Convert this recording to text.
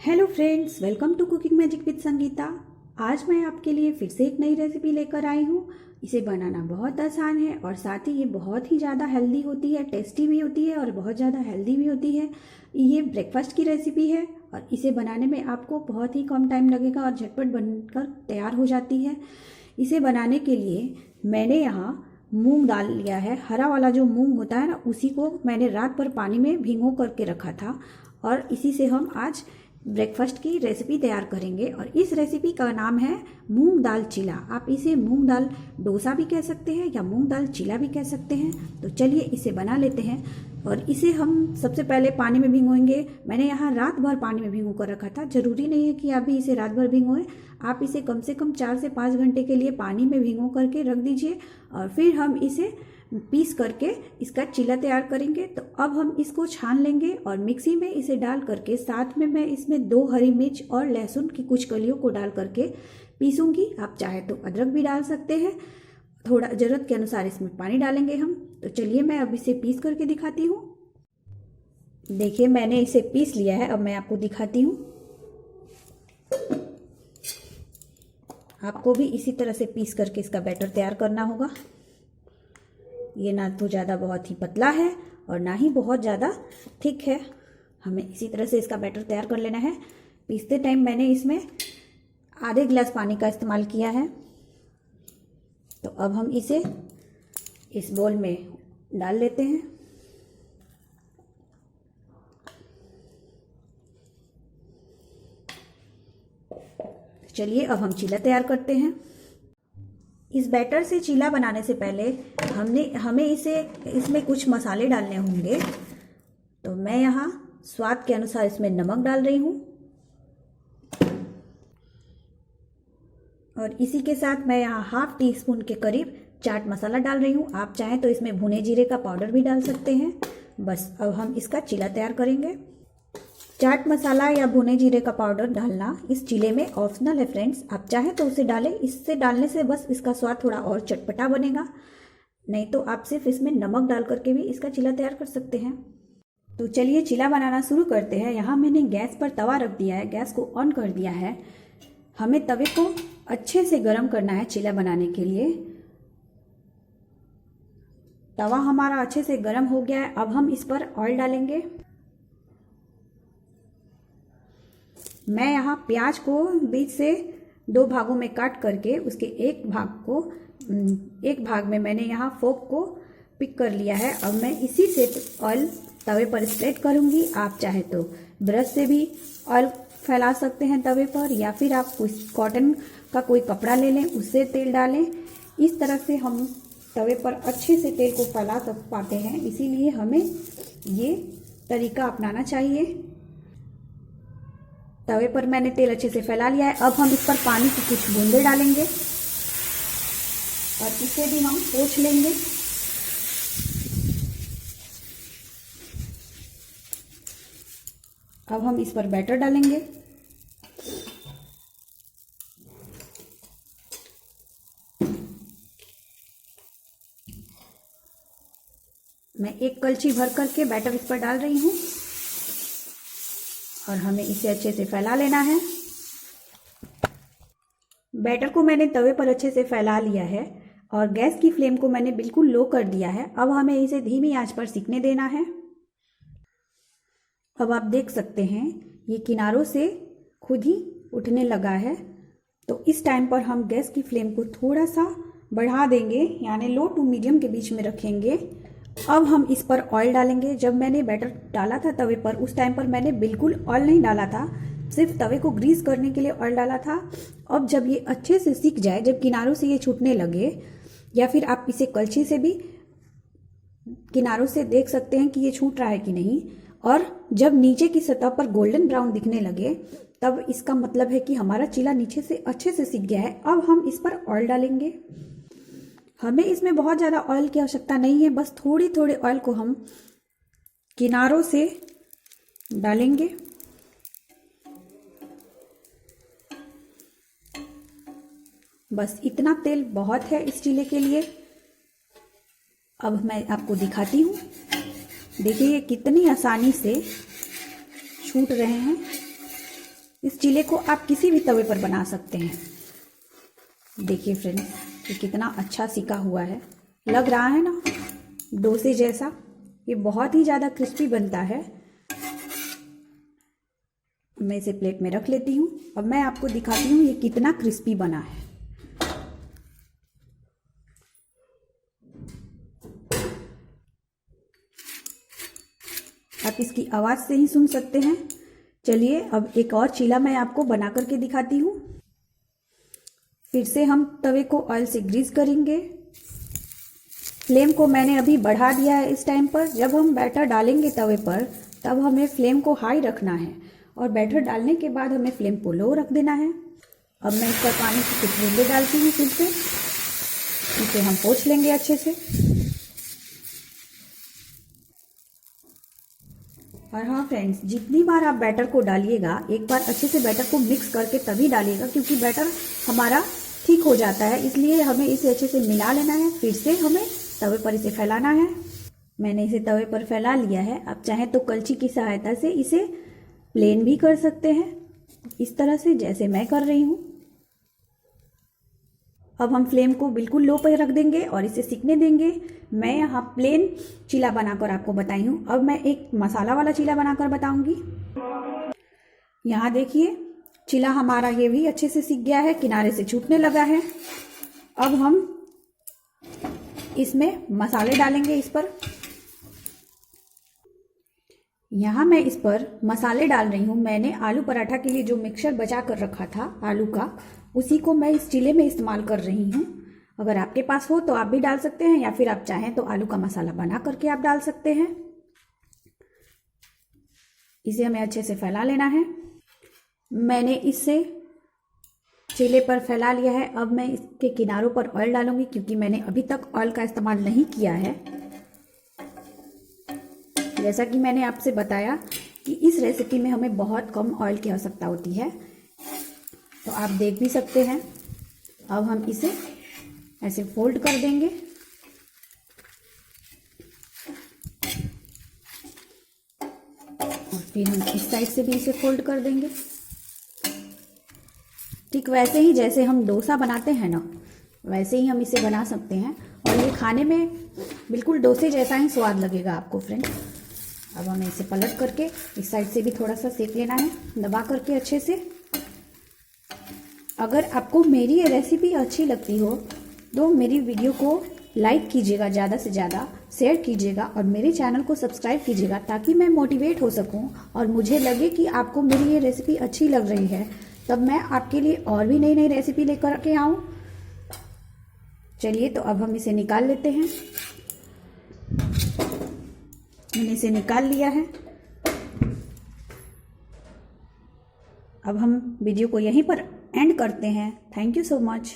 Hello friends, welcome to cooking magic with Sangeeta. आज मैं आपके लिए फिर से एक नई रेसिपी लेकर आई हूँ। इसे बनाना बहुत आसान है और साथ ही ये बहुत ही ज़्यादा हेल्दी होती है, टेस्टी भी होती है और बहुत ज़्यादा हेल्दी भी होती है। ये ब्रेकफास्ट की रेसिपी है और इसे बनाने में आपको बहुत ही कम टाइम लगेगा और झटपट बनकर तैयार हो जाती है। इसे बनाने के लिए मैंने यहाँ मूंग दाल लिया है। हरा वाला जो मूंग होता है ना, उसी को मैंने रात भर पानी में भिगो करके रखा था और इसी से हम आज ब्रेकफास्ट की रेसिपी तैयार करेंगे। और इस रेसिपी का नाम है मूंग दाल चीला। आप इसे मूंग दाल डोसा भी कह सकते हैं या मूंग दाल चीला भी कह सकते हैं। तो चलिए इसे बना लेते हैं। और इसे हम सबसे पहले पानी में भिगोएंगे। मैंने यहाँ रात भर पानी में भिगो कर रखा था। ज़रूरी नहीं है कि आप भी इसे रात भर भिगोएं। आप इसे कम से कम 4 से 5 घंटे के लिए पानी में भिगो करके रख दीजिए और फिर हम इसे पीस करके इसका चीला तैयार करेंगे। तो अब हम इसको छान लेंगे और मिक्सी में इसे डाल करके साथ में मैं इसमें 2 हरी मिर्च और लहसुन की कुछ कलियों को डाल करके पीसूंगी। आप चाहे तो अदरक भी डाल सकते हैं। थोड़ा ज़रूरत के अनुसार इसमें पानी डालेंगे हम। तो चलिए मैं अब इसे पीस करके दिखाती हूँ। देखिए मैंने इसे पीस लिया है। अब मैं आपको दिखाती हूँ। आपको भी इसी तरह से पीस करके इसका बैटर तैयार करना होगा। ये ना तो ज़्यादा बहुत ही पतला है और ना ही बहुत ज़्यादा थिक है। हमें इसी तरह से इसका बैटर तैयार कर लेना है। पीसते टाइम मैंने इसमें आधे गिलास पानी का इस्तेमाल किया है। तो अब हम इसे इस बोल में डाल लेते हैं। चलिए अब हम चीला तैयार करते हैं। इस बैटर से चीला बनाने से पहले हमें इसमें कुछ मसाले डालने होंगे। तो मैं यहाँ स्वाद के अनुसार इसमें नमक डाल रही हूँ और इसी के साथ मैं यहाँ ½ टी स्पून के करीब चाट मसाला डाल रही हूँ। आप चाहें तो इसमें भुने जीरे का पाउडर भी डाल सकते हैं। बस अब हम इसका चीला तैयार करेंगे। चाट मसाला या भुने जीरे का पाउडर डालना इस चीले में ऑप्शनल है फ्रेंड्स। आप चाहें तो उसे डालें। इससे डालने से बस इसका स्वाद थोड़ा और चटपटा बनेगा। नहीं तो आप सिर्फ इसमें नमक डाल करके भी इसका चीला तैयार कर सकते हैं। तो चलिए चीला बनाना शुरू करते हैं। यहाँ मैंने गैस पर तवा रख दिया है, गैस को ऑन कर दिया है। हमें तवे को अच्छे से गर्म करना है चीला बनाने के लिए। तवा हमारा अच्छे से गर्म हो गया है। अब हम इस पर ऑयल डालेंगे। मैं यहाँ प्याज को बीच से 2 भागों में काट करके उसके एक भाग में मैंने यहाँ फोक को पिक कर लिया है। अब मैं इसी से ऑयल तवे पर स्प्रेड करूँगी। आप चाहे तो ब्रश से भी ऑयल फैला सकते हैं तवे पर, या फिर आप कॉटन का कोई कपड़ा ले लें, उससे तेल डालें। इस तरह से हम तवे पर अच्छे से तेल को फैला पाते हैं। इसीलिए हमें ये तरीका अपनाना चाहिए। तवे पर मैंने तेल अच्छे से फैला लिया है। अब हम इस पर पानी की कुछ बूंदें डालेंगे और इसे भी हम पोंछ लेंगे। अब हम इस पर बैटर डालेंगे। मैं एक कलछी भर करके बैटर इस पर डाल रही हूँ और हमें इसे अच्छे से फैला लेना है। बैटर को मैंने तवे पर अच्छे से फैला लिया है और गैस की फ्लेम को मैंने बिल्कुल लो कर दिया है। अब हमें इसे धीमी आंच पर सिकने देना है। अब आप देख सकते हैं ये किनारों से खुद ही उठने लगा है। तो इस टाइम पर हम गैस की फ्लेम को थोड़ा सा बढ़ा देंगे, यानी लो टू मीडियम के बीच में रखेंगे। अब हम इस पर ऑयल डालेंगे। जब मैंने बैटर डाला था तवे पर, उस टाइम पर मैंने बिल्कुल ऑयल नहीं डाला था, सिर्फ तवे को ग्रीस करने के लिए ऑयल डाला था। अब जब ये अच्छे से सिक जाए, जब किनारों से ये छूटने लगे, या फिर आप इसे कलछी से भी किनारों से देख सकते हैं कि ये छूट रहा है कि नहीं, और जब नीचे की सतह पर गोल्डन ब्राउन दिखने लगे, तब इसका मतलब है कि हमारा चीला नीचे से अच्छे से सिक गया है। अब हम इस पर ऑयल डालेंगे। हमें इसमें बहुत ज़्यादा ऑयल की आवश्यकता नहीं है, बस थोड़ी थोड़ी ऑयल को हम किनारों से डालेंगे। बस इतना तेल बहुत है इस चीले के लिए। अब मैं आपको दिखाती हूँ। देखिए ये कितनी आसानी से छूट रहे हैं। इस चीले को आप किसी भी तवे पर बना सकते हैं। देखिए फ्रेंड्स, ये कितना अच्छा सिका हुआ है, लग रहा है ना डोसे जैसा। ये बहुत ही ज़्यादा क्रिस्पी बनता है। मैं इसे प्लेट में रख लेती हूँ। अब मैं आपको दिखाती हूँ ये कितना क्रिस्पी बना है। आप इसकी आवाज़ से ही सुन सकते हैं। चलिए अब एक और चीला मैं आपको बना करके दिखाती हूँ। फिर से हम तवे को ऑयल से ग्रीस करेंगे। फ्लेम को मैंने अभी बढ़ा दिया है इस टाइम पर। जब हम बैटर डालेंगे तवे पर तब हमें फ्लेम को हाई रखना है और बैटर डालने के बाद हमें फ्लेम को लो रख देना है। अब मैं इस पर पानी की कुछ बूंदे डालती हूँ फिर से। इसे हम पोंछ लेंगे अच्छे से। और हाँ फ्रेंड्स, जितनी बार आप बैटर को डालिएगा एक बार अच्छे से बैटर को मिक्स करके तभी डालिएगा, क्योंकि बैटर हमारा ठीक हो जाता है। इसलिए हमें इसे अच्छे से मिला लेना है। फिर से हमें तवे पर इसे फैलाना है। मैंने इसे तवे पर फैला लिया है। आप चाहें तो कलछी की सहायता से इसे प्लेन भी कर सकते हैं, इस तरह से जैसे मैं कर रही हूँ। अब हम फ्लेम को बिल्कुल लो पर रख देंगे और इसे सिकने देंगे। मैं यहाँ प्लेन चीला बनाकर आपको बताई हूँ। अब मैं एक मसाला वाला चीला बनाकर बताऊंगी। यहाँ देखिए, चीला हमारा ये भी अच्छे से सिक गया है, किनारे से छूटने लगा है। अब हम इसमें मसाले डालेंगे इस पर। यहाँ मैं इस पर मसाले डाल रही हूँ। मैंने आलू पराठा के लिए जो मिक्सचर बचा कर रखा था आलू का, उसी को मैं इस चीले में इस्तेमाल कर रही हूँ। अगर आपके पास हो तो आप भी डाल सकते हैं, या फिर आप चाहें तो आलू का मसाला बना करके आप डाल सकते हैं। इसे हमें अच्छे से फैला लेना है। मैंने इसे चीले पर फैला लिया है। अब मैं इसके किनारों पर ऑयल डालूंगी, क्योंकि मैंने अभी तक ऑयल का इस्तेमाल नहीं किया है। जैसा कि मैंने आपसे बताया कि इस रेसिपी में हमें बहुत कम ऑयल की आवश्यकता होती है, तो आप देख भी सकते हैं। अब हम इसे ऐसे फोल्ड कर देंगे और फिर हम इस साइड से भी इसे फोल्ड कर देंगे। ठीक वैसे ही जैसे हम डोसा बनाते हैं ना, वैसे ही हम इसे बना सकते हैं और ये खाने में बिल्कुल डोसे जैसा ही स्वाद लगेगा आपको फ्रेंड्स। अब हमें इसे पलट करके इस साइड से भी थोड़ा सा सेक लेना है, दबा करके अच्छे से। अगर आपको मेरी ये रेसिपी अच्छी लगती हो तो मेरी वीडियो को लाइक कीजिएगा, ज़्यादा से ज़्यादा शेयर कीजिएगा और मेरे चैनल को सब्सक्राइब कीजिएगा, ताकि मैं मोटिवेट हो सकूं और मुझे लगे कि आपको मेरी ये रेसिपी अच्छी लग रही है। तब मैं आपके लिए और भी नई नई रेसिपी लेकर के आऊँ। चलिए तो अब हम इसे निकाल लेते हैं। मैंने इसे निकाल लिया है। अब हम वीडियो को यहीं पर एंड करते हैं। Thank you so much.